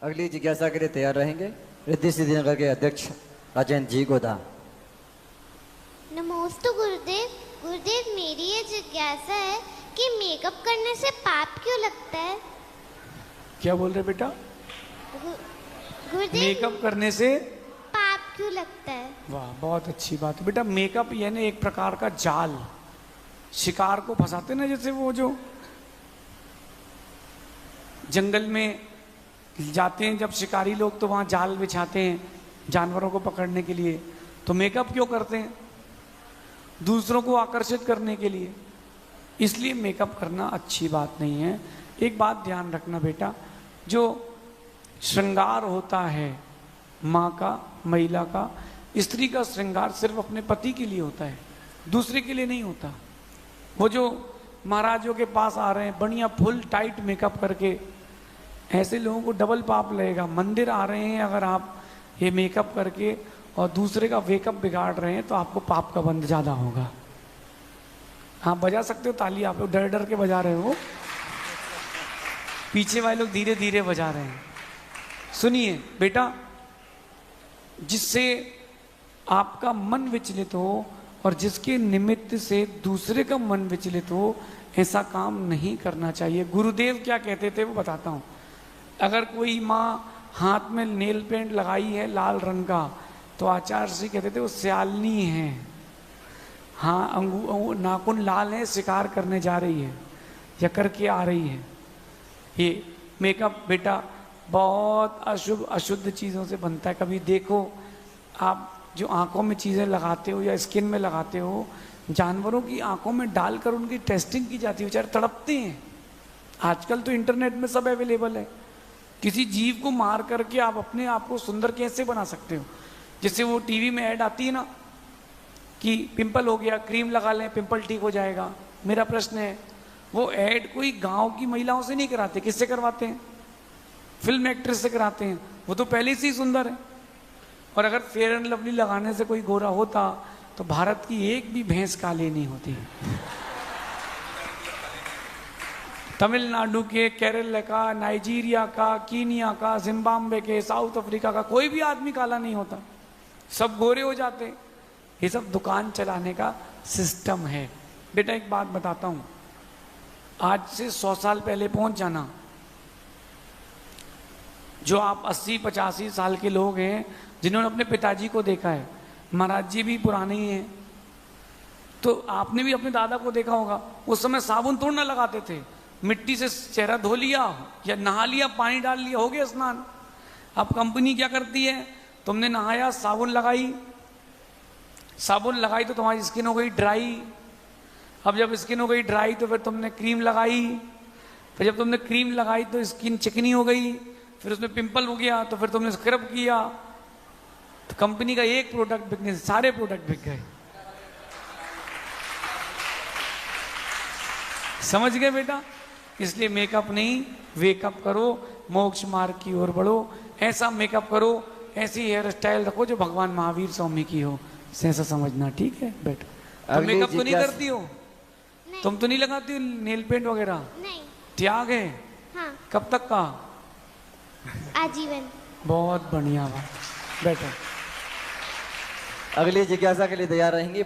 अगली जिज्ञासा के लिए तैयार रहेंगे रिद्धि सिद्धि नगर के अध्यक्ष राजेंद्र जी गोदा। नमोस्तु गुरुदेव। गुरुदेव, मेरी ये जिज्ञासा है कि मेकअप करने से पाप क्यों लगता है? क्या बोल रहे बेटा? गुरुदेव, मेकअप करने से पाप क्यों लगता है? वाह, बहुत अच्छी बात है बेटा। मेकअप यानी एक प्रकार का जाल, शिकार को फंसाते ना, जैसे वो जो जंगल में जाते हैं जब शिकारी लोग, तो वहां जाल बिछाते हैं जानवरों को पकड़ने के लिए। तो मेकअप क्यों करते हैं? दूसरों को आकर्षित करने के लिए। इसलिए मेकअप करना अच्छी बात नहीं है। एक बात ध्यान रखना बेटा, जो श्रृंगार होता है माँ का, महिला का, स्त्री का श्रृंगार सिर्फ अपने पति के लिए होता है, दूसरे के लिए नहीं होता। वो जो महाराजों के पास आ रहे हैं बढ़िया फुल टाइट मेकअप करके, ऐसे लोगों को डबल पाप लगेगा। मंदिर आ रहे हैं अगर आप ये मेकअप करके और दूसरे का वेकअप बिगाड़ रहे हैं तो आपको पाप का बंध ज्यादा होगा। हाँ, बजा सकते हो ताली, आप लोग डर डर के बजा रहे हो, पीछे वाले लोग धीरे धीरे बजा रहे हैं। सुनिए बेटा, जिससे आपका मन विचलित हो और जिसके निमित्त से दूसरे का मन विचलित हो, ऐसा काम नहीं करना चाहिए। गुरुदेव क्या कहते थे वो बताता हूं। अगर कोई माँ हाथ में नेल पेंट लगाई है लाल रंग का, तो आचार्य जी कहते थे वो स्यालनी है। हाँ, नाखून लाल है, शिकार करने जा रही है या करके आ रही है। ये मेकअप बेटा बहुत अशुभ अशुद्ध चीज़ों से बनता है। कभी देखो आप, जो आंखों में चीज़ें लगाते हो या स्किन में लगाते हो, जानवरों की आंखों में डालकर उनकी टेस्टिंग की जाती है, बेचारे तड़पते हैं। आजकल तो इंटरनेट में सब अवेलेबल है। किसी जीव को मार करके आप अपने आप को सुंदर कैसे बना सकते हो? जैसे वो टीवी में ऐड आती है ना कि पिंपल हो गया, क्रीम लगा लें पिंपल ठीक हो जाएगा। मेरा प्रश्न है, वो ऐड कोई गांव की महिलाओं से नहीं कराते, किससे करवाते हैं? फिल्म एक्ट्रेस से कराते हैं। वो तो पहले से ही सुंदर है। और अगर फेयर एंड लवली लगाने से कोई गोरा होता तो भारत की एक भी भैंस काली नहीं होती। तमिलनाडु के, केरल का, नाइजीरिया का, कीनिया का, जिम्बाब्वे के, साउथ अफ्रीका का कोई भी आदमी काला नहीं होता, सब गोरे हो जाते। ये सब दुकान चलाने का सिस्टम है। बेटा एक बात बताता हूं, आज से 100 साल पहले पहुंच जाना। जो आप 80-85 साल के लोग हैं जिन्होंने अपने पिताजी को देखा है, महाराज जी भी पुराने ही हैं, तो आपने भी अपने दादा को देखा होगा। उस समय साबुन थोड़ा ना लगाते थे, मिट्टी से चेहरा धो लिया या नहा लिया, पानी डाल लिया, हो गया स्नान। अब कंपनी क्या करती है, तुमने नहाया, साबुन लगाई तो तुम्हारी स्किन हो गई ड्राई। अब जब स्किन हो गई ड्राई तो फिर तुमने क्रीम लगाई, फिर जब तुमने क्रीम लगाई तो स्किन चिकनी हो गई, फिर उसमें पिंपल हो गया, तो फिर तुमने स्क्रब किया, तो कंपनी का एक प्रोडक्ट बिकने से सारे प्रोडक्ट बिक गए। समझ गए बेटा? इसलिए मेकअप नहीं, वेकअप करो, मोक्ष मार्ग की ओर बढ़ो। ऐसा मेकअप करो, ऐसी हेयर स्टाइल रखो जो भगवान महावीर स्वामी की हो, ऐसा समझना। ठीक है बेटा? तुम मेकअप तो नहीं करती हो? नहीं। तुम तो नहीं लगाती हो नेल पेंट वगैरह? नहीं। त्याग है? हाँ। कब तक का? आजीवन। बहुत बढ़िया बात। बैठो। अगली जिज्ञासा के लिए तैयार रहेंगे